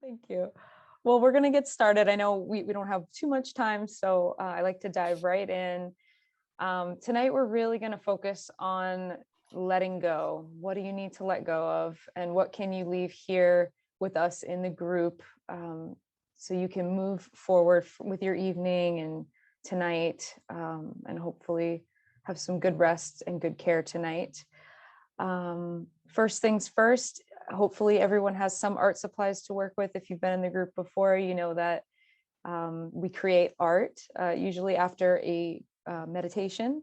Thank you. Well, we're going to get started. I know we don't have too much time, so I like to dive right in. Tonight, we're really going to focus on letting go. What do you need to let go of? And what can you leave here with us in the group so you can move forward with your evening and tonight, and hopefully have some good rest and good care tonight. First things first, hopefully everyone has some art supplies to work with. If you've been in the group before, you know that we create art usually after a meditation.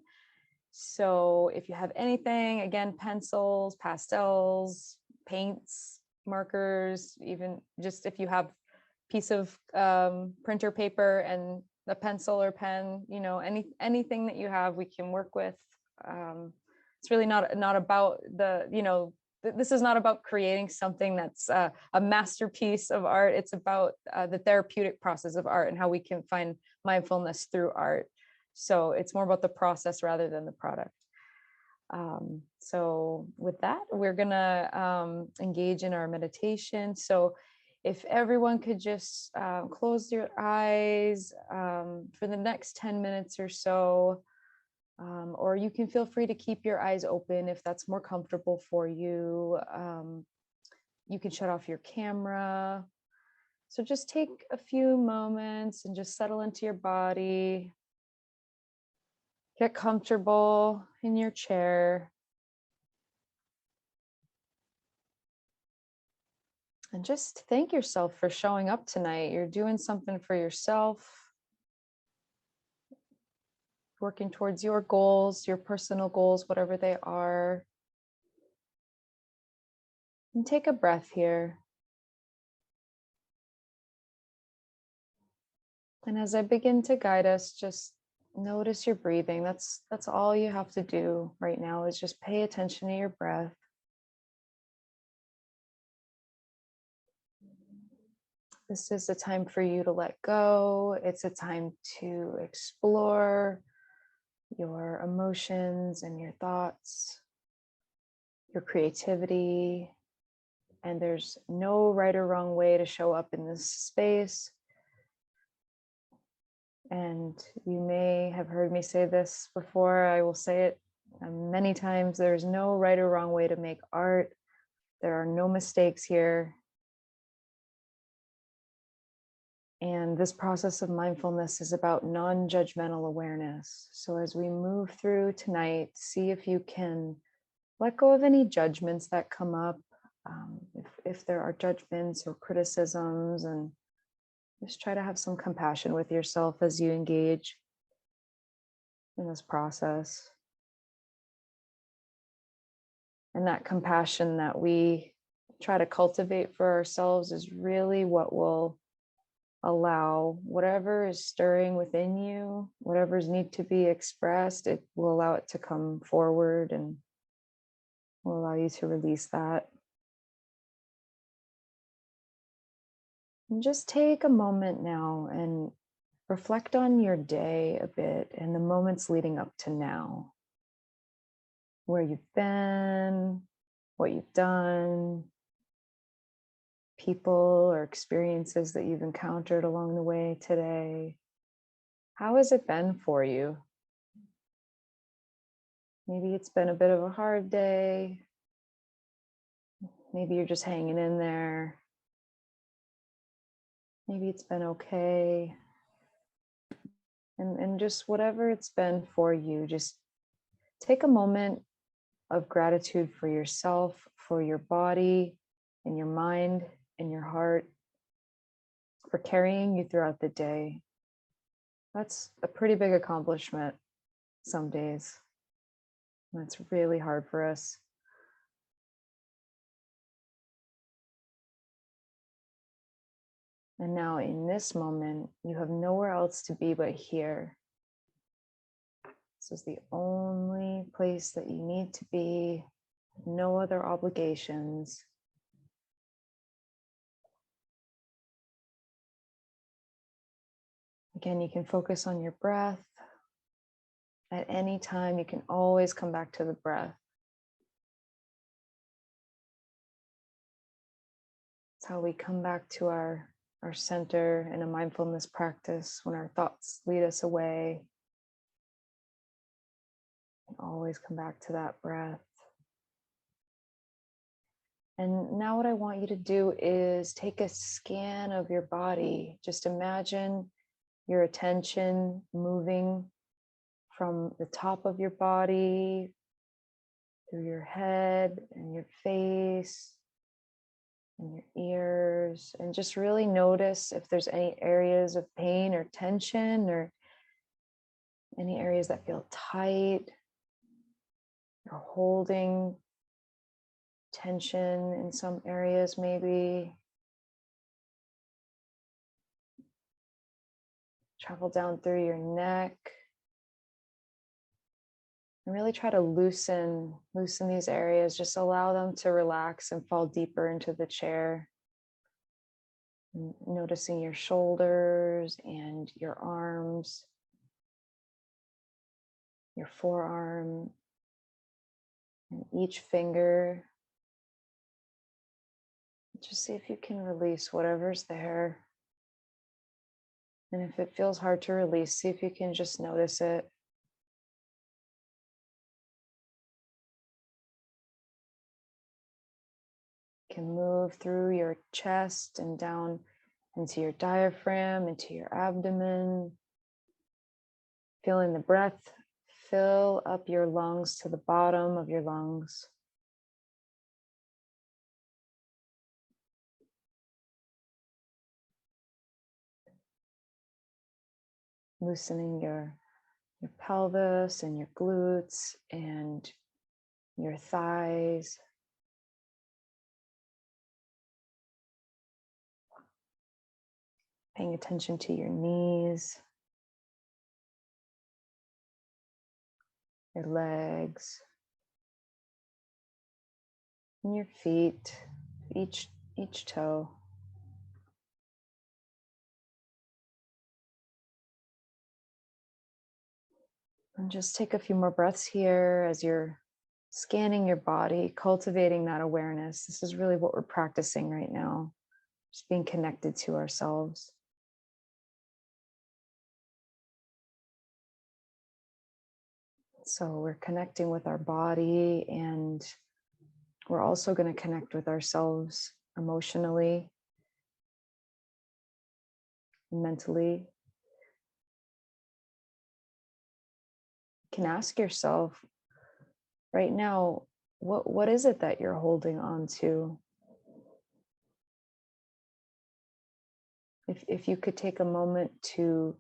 So if you have anything, again, pencils, pastels, paints, markers, even just if you have a piece of printer paper and a pencil or pen, you know, anything that you have, we can work with. It's really not about the, you know, this is not about creating something that's a masterpiece of art. It's about the therapeutic process of art and how we can find mindfulness through art. So it's more about the process rather than the product. So with that, we're gonna engage in our meditation. So if everyone could just close your eyes for the next 10 minutes or so, or you can feel free to keep your eyes open if that's more comfortable for you. You can shut off your camera. So just take a few moments and just settle into your body. Get comfortable in your chair. And just thank yourself for showing up tonight. You're doing something for yourself, working towards your goals, your personal goals, whatever they are. And take a breath here. And as I begin to guide us, just notice your breathing. That's all you have to do right now, is just pay attention to your breath. This is a time for you to let go. It's a time to explore your emotions and your thoughts, your creativity. And there's no right or wrong way to show up in this space. And you may have heard me say this before. I will say it many times. There's no right or wrong way to make art. There are no mistakes here. And this process of mindfulness is about non-judgmental awareness. So as we move through tonight, see if you can let go of any judgments that come up, if there are judgments or criticisms, and just try to have some compassion with yourself as you engage in this process. And that compassion that we try to cultivate for ourselves is really what will allow whatever is stirring within you, whatever's need to be expressed, it will allow it to come forward and will allow you to release that. And just take a moment now and reflect on your day a bit and the moments leading up to now, where you've been, what you've done, people or experiences that you've encountered along the way today. How has it been for you? Maybe it's been a bit of a hard day. Maybe you're just hanging in there. Maybe it's been okay. And just whatever it's been for you, just take a moment of gratitude for yourself, for your body and your mind and your heart, for carrying you throughout the day. That's a pretty big accomplishment some days. And it's really hard for us. And now in this moment, you have nowhere else to be but here. This is the only place that you need to be, no other obligations. Again, you can focus on your breath. At any time, you can always come back to the breath. It's how we come back to our center in a mindfulness practice when our thoughts lead us away. And always come back to that breath. And now what I want you to do is take a scan of your body. Just imagine your attention moving from the top of your body through your head and your face and your ears, and just really notice if there's any areas of pain or tension or any areas that feel tight or holding tension in some areas maybe. Travel down through your neck and really try to loosen these areas. Just allow them to relax and fall deeper into the chair. And noticing your shoulders and your arms, your forearm, and each finger. Just see if you can release whatever's there. And if it feels hard to release, see if you can just notice it. You can move through your chest and down into your diaphragm, into your abdomen. Feeling the breath fill up your lungs to the bottom of your lungs. Loosening your pelvis and your glutes and your thighs. Paying attention to your knees, your legs, and your feet, each toe. And just take a few more breaths here as you're scanning your body, cultivating that awareness. This is really what we're practicing right now, just being connected to ourselves. So we're connecting with our body, and we're also going to connect with ourselves emotionally, mentally. You can ask yourself right now, what is it that you're holding on to? If you could take a moment to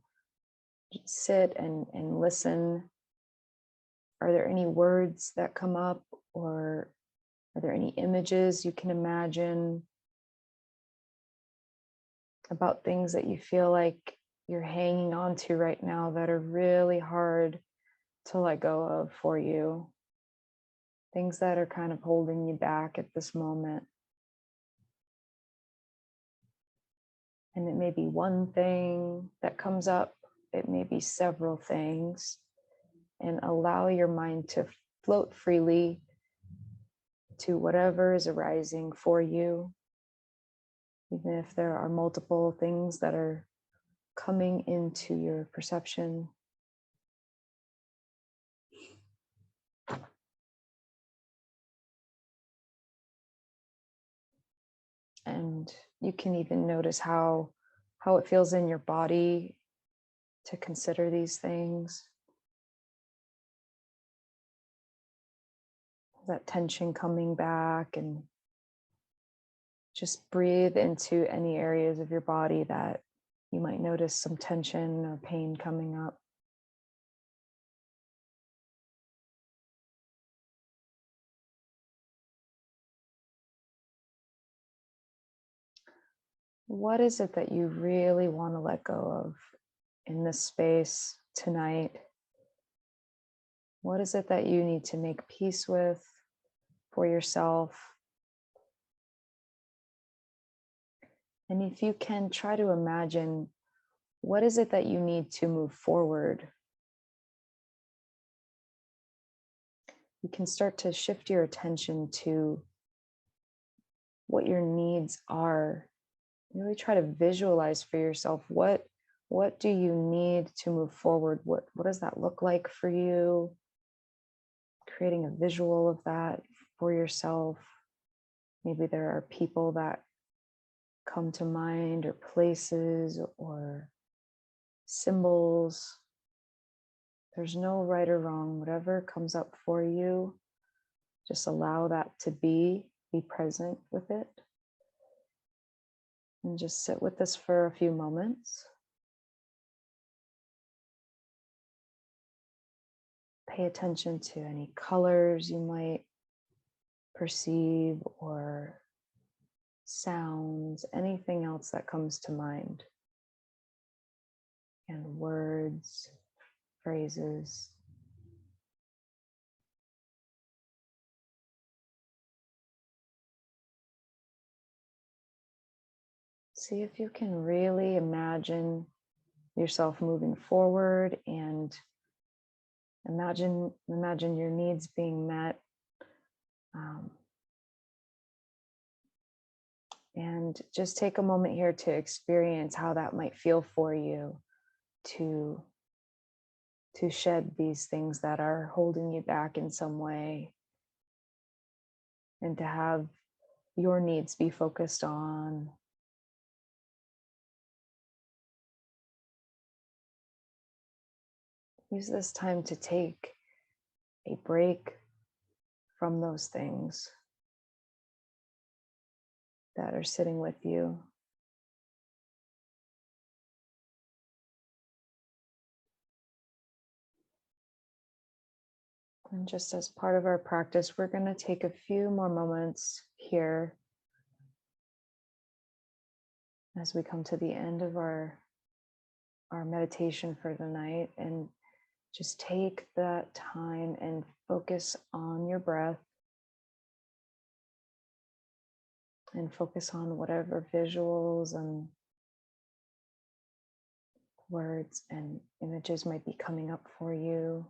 sit and listen, are there any words that come up, or are there any images you can imagine about things that you feel like you're hanging on to right now that are really hard to let go of for you? Things that are kind of holding you back at this moment. And it may be one thing that comes up, it may be several things, and allow your mind to float freely to whatever is arising for you, even if there are multiple things that are coming into your perception. And you can even notice how it feels in your body to consider these things. That tension coming back, and just breathe into any areas of your body that you might notice some tension or pain coming up. What is it that you really want to let go of in this space tonight? What is it that you need to make peace with for yourself? And if you can, try to imagine, what is it that you need to move forward? You can start to shift your attention to what your needs are. Really try to visualize for yourself what do you need to move forward? What does that look like for you? Creating a visual of that for yourself. Maybe there are people that come to mind, or places, or symbols. There's no right or wrong. Whatever comes up for you, just allow that to be present with it. And just sit with this for a few moments. Pay attention to any colors you might perceive, or sounds, anything else that comes to mind. And words, phrases. See if you can really imagine yourself moving forward, and imagine your needs being met. And just take a moment here to experience how that might feel for you to shed these things that are holding you back in some way, and to have your needs be focused on. Use this time to take a break from those things that are sitting with you. And just as part of our practice, we're going to take a few more moments here as we come to the end of our meditation for the night, and just take that time and focus on your breath, and focus on whatever visuals and words and images might be coming up for you,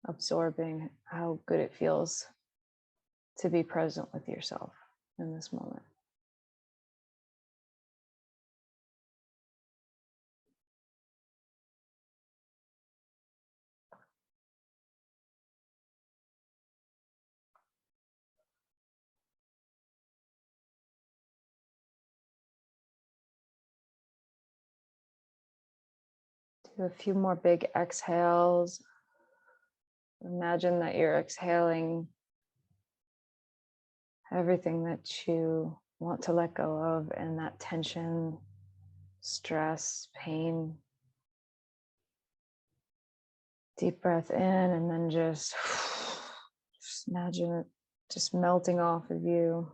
absorbing how good it feels to be present with yourself in this moment. Do a few more big exhales. Imagine that you're exhaling everything that you want to let go of, and that tension, stress, pain. Deep breath in, and then just imagine it just melting off of you.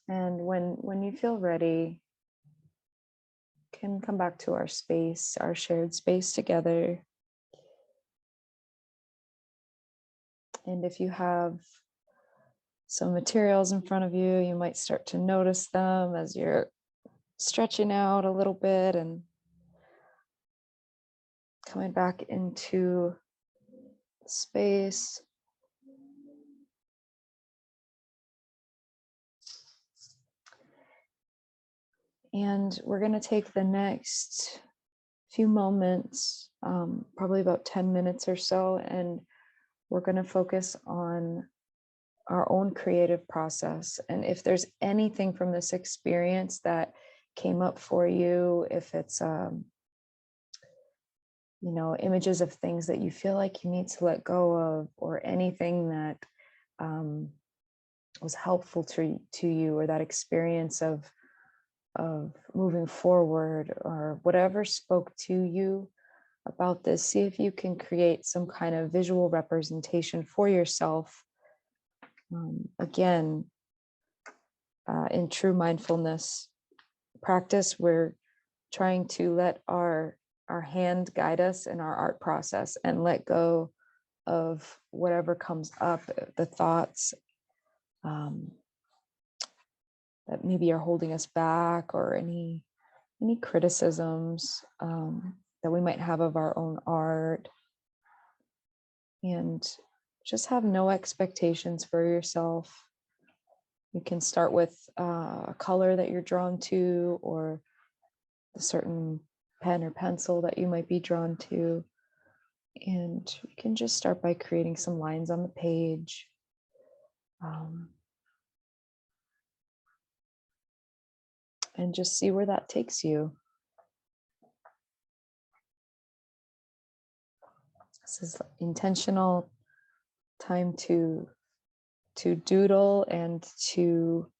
And when you feel ready, can come back to our space, our shared space together. And if you have some materials in front of you, you might start to notice them as you're stretching out a little bit and coming back into space. And we're going to take the next few moments, probably about 10 minutes or so, and we're going to focus on our own creative process. And if there's anything from this experience that came up for you, if it's images of things that you feel like you need to let go of, or anything that was helpful to you, or that experience of moving forward, or whatever spoke to you about this, see if you can create some kind of visual representation for yourself. Again, in true mindfulness practice, we're trying to let our hand guide us in our art process, and let go of whatever comes up, the thoughts that maybe are holding us back, or any criticisms that we might have of our own art, and just have no expectations for yourself. You can start with a color that you're drawn to, or a certain pen or pencil that you might be drawn to. And you can just start by creating some lines on the page. And just see where that takes you. This is intentional time to doodle and to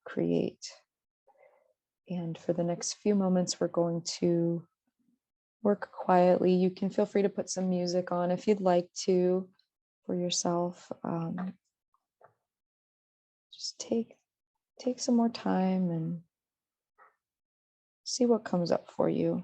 create. And for the next few moments, we're going to work quietly. You can feel free to put some music on if you'd like to for yourself. Just take some more time and see what comes up for you.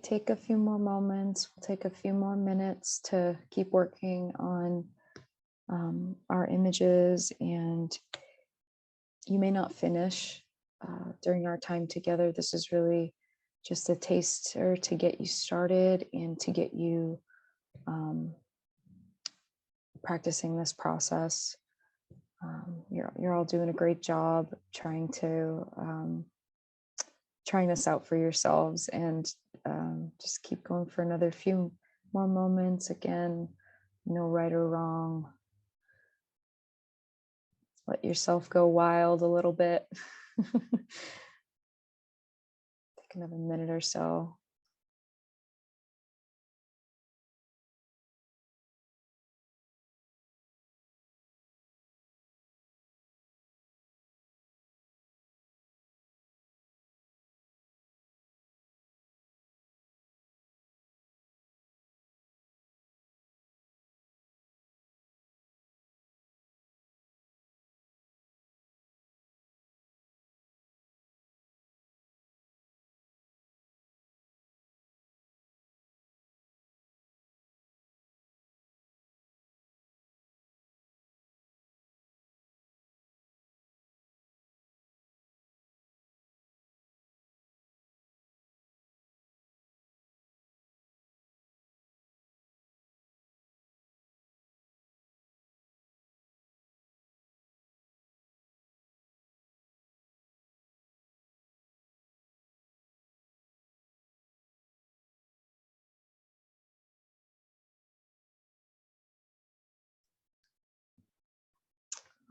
take a few more moments. We'll take a few more minutes to keep working on our images, and you may not finish during our time together. This is really just a taster to get you started and to get you practicing this process. You're all doing a great job trying this out for yourselves, and just keep going for another few more moments. Again, no right or wrong. Let yourself go wild a little bit. Take another minute or so.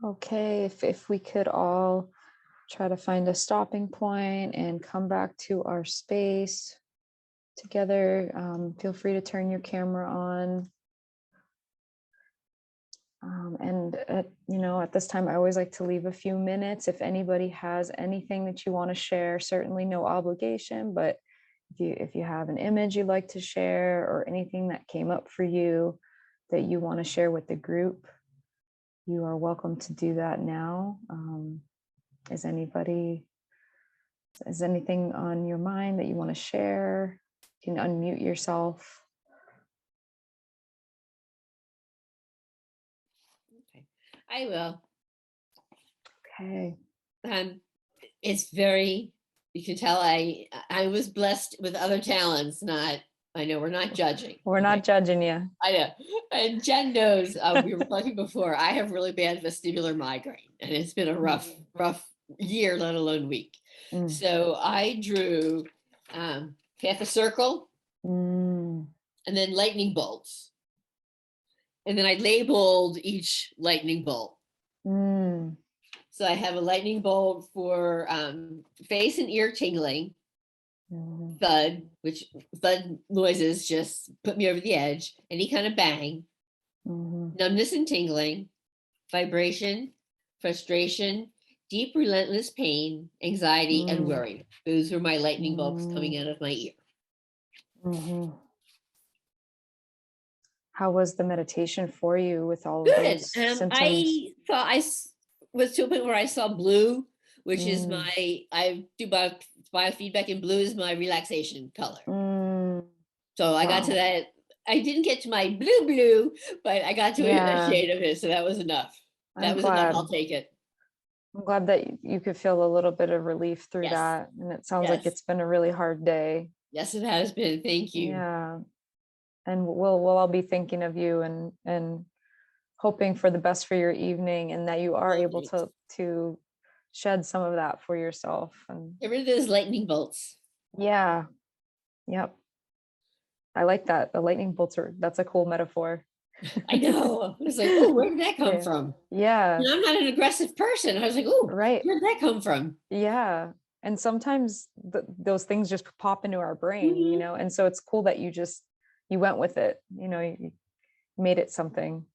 Okay, if we could all try to find a stopping point and come back to our space together. Feel free to turn your camera on. And at this time, I always like to leave a few minutes. If anybody has anything that you want to share, certainly no obligation, but if you have an image you'd like to share or anything that came up for you that you want to share with the group, you are welcome to do that now. Is anything on your mind that you want to share? You can unmute yourself. Okay, I will. Okay. You can tell I was blessed with other talents. I know we're not judging. We're not judging you. I know. And Jen knows, we were talking before, I have really bad vestibular migraine, and it's been a rough year, let alone week. So I drew half a circle and then lightning bolts. And then I labeled each lightning bolt. So I have a lightning bolt for face and ear tingling, thud, which thud noises just put me over the edge, any kind of bang, numbness and tingling, vibration, frustration, deep relentless pain, anxiety, and worry. Those were my lightning bolts coming out of my ear. How was the meditation for you with all of those symptoms? I thought I was to a point where I saw blue, which is I do biofeedback, and blue is my relaxation color. So I got to that. I didn't get to my blue, but I got to a shade of it. So that was enough. Enough. I'll take it. I'm glad that you could feel a little bit of relief through that. And it sounds like it's been a really hard day. Yes, it has been. Thank you. Yeah. And we'll all be thinking of you and hoping for the best for your evening, and that you are able to shed some of that for yourself. And get rid of those lightning bolts. Yeah. Yep. I like that. The lightning bolts that's a cool metaphor. I know. I was like, oh, where did that come from? Yeah. And I'm not an aggressive person. I was like, oh, right. Where did that come from? Yeah. And sometimes those things just pop into our brain, and so it's cool that you went with it, you made it something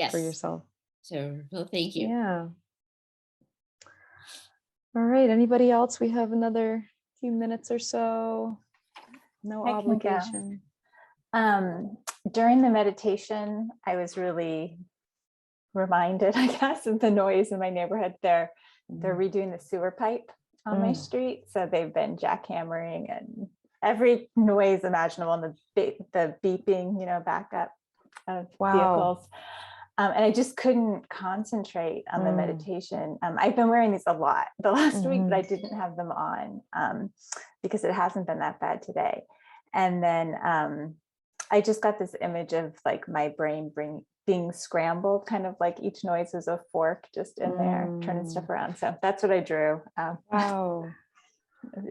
for yourself. So, well, thank you. Yeah. All right. Anybody else? We have another few minutes or so. No obligation. During the meditation, I was really reminded, I guess, of the noise in my neighborhood. They're redoing the sewer pipe on my street. So they've been jackhammering and every noise imaginable, and the beeping, backup of vehicles. And I just couldn't concentrate on the meditation. I've been wearing these a lot the last week, but I didn't have them on because it hasn't been that bad today. And then I just got this image of like my brain being scrambled, kind of like each noise is a fork just in there, turning stuff around. So that's what I drew. Wow.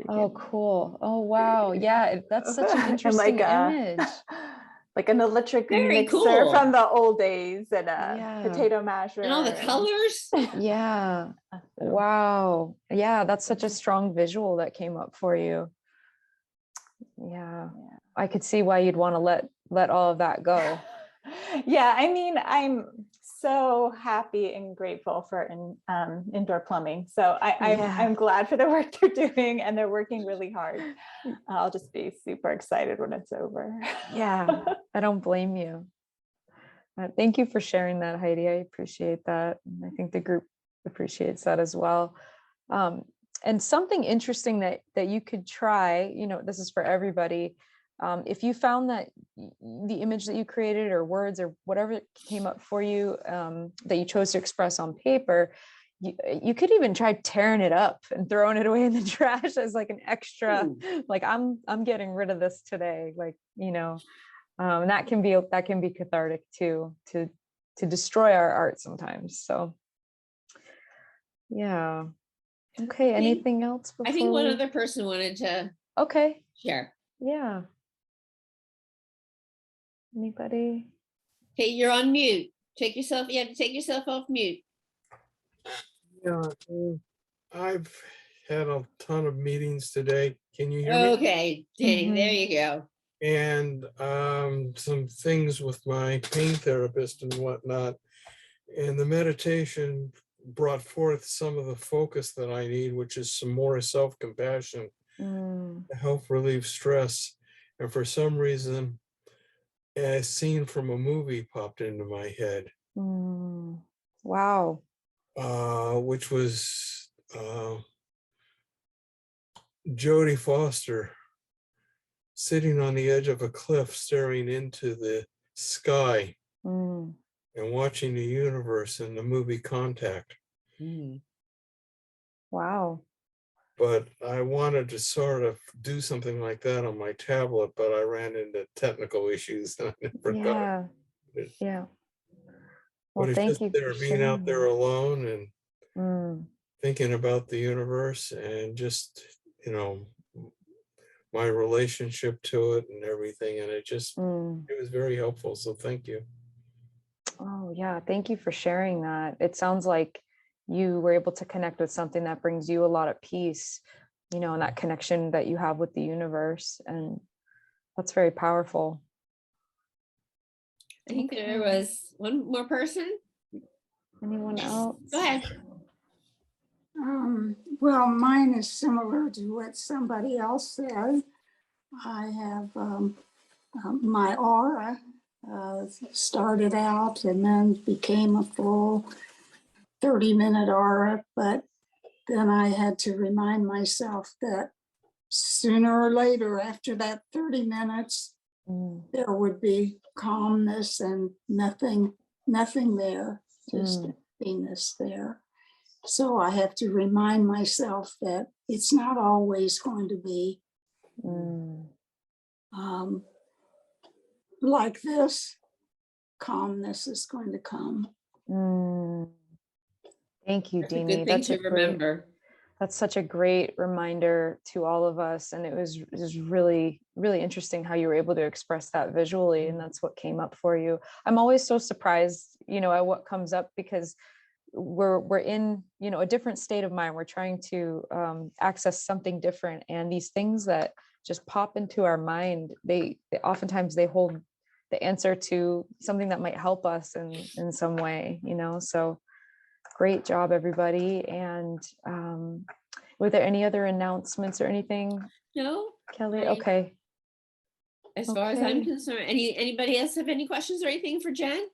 Oh, cool. Oh, wow. Yeah, that's such an interesting image. Like an electric Very mixer cool. from the old days, and a potato masher. And all the colors. Yeah. Wow. Yeah, that's such a strong visual that came up for you. Yeah. I could see why you'd want to let all of that go. Yeah, I mean, I'm so happy and grateful for indoor plumbing. So I'm glad for the work they're doing, and they're working really hard. I'll just be super excited when it's over. Yeah, I don't blame you. Thank you for sharing that, Heidi. I appreciate that. And I think the group appreciates that as well. And something interesting that you could try, this is for everybody. If you found that the image that you created or words or whatever came up for you that you chose to express on paper, you could even try tearing it up and throwing it away in the trash as like an extra, like I'm getting rid of this today, like, and that can be cathartic too, to destroy our art sometimes. So yeah. Okay. Anything else? I think one other person wanted to share. Yeah. Anybody? Okay, you're on mute. You have to take yourself off mute. Yeah, I've had a ton of meetings today. Can you hear me? Okay, Danny, there you go. And some things with my pain therapist and whatnot. And the meditation brought forth some of the focus that I need, which is some more self-compassion to help relieve stress. And for some reason, a scene from a movie popped into my head. Wow. Which was Jodie Foster sitting on the edge of a cliff, staring into the sky and watching the universe in the movie Contact. Wow. But I wanted to sort of do something like that on my tablet, but I ran into technical issues and I never got it. Yeah. Well, but it's thank just you there, being out there alone and thinking about the universe and just, my relationship to it and everything. And it was very helpful. So thank you. Oh, yeah. Thank you for sharing that. It sounds like you were able to connect with something that brings you a lot of peace, and that connection that you have with the universe. And that's very powerful. I think there was one more person. Anyone else? Go ahead. Well, mine is similar to what somebody else said. I have my aura started out and then became a full 30-minute aura, but then I had to remind myself that sooner or later, after that 30 minutes, there would be calmness and nothing there, just emptiness there. So I have to remind myself that it's not always going to be like this. Calmness is going to come. Thank you, Deanie. That's a good thing to remember. That's such a great reminder to all of us. And it was really, really interesting how you were able to express that visually. And that's what came up for you. I'm always so surprised, at what comes up, because we're in, a different state of mind. We're trying to access something different. And these things that just pop into our mind, they oftentimes they hold the answer to something that might help us in some way, so great job, everybody. And were there any other announcements or anything? No, Kelly? Okay. As far as I'm concerned, anybody else have any questions or anything for Jen?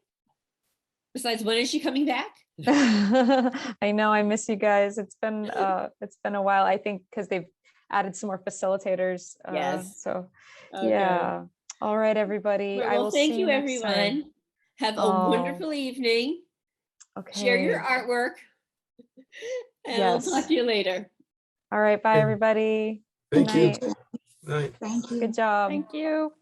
Besides, when is she coming back? I know, I miss you guys. It's been a while. I think because added some more facilitators. Yes. So Okay. yeah. All right, everybody. I Well, will thank see you, you next time. everyone. Have a Oh, wonderful evening. Share your okay. artwork. And I'll talk Yes. to you later. All right. Bye, Okay. everybody. Thank Good you. night. Night. Thank you. Good job. Thank you.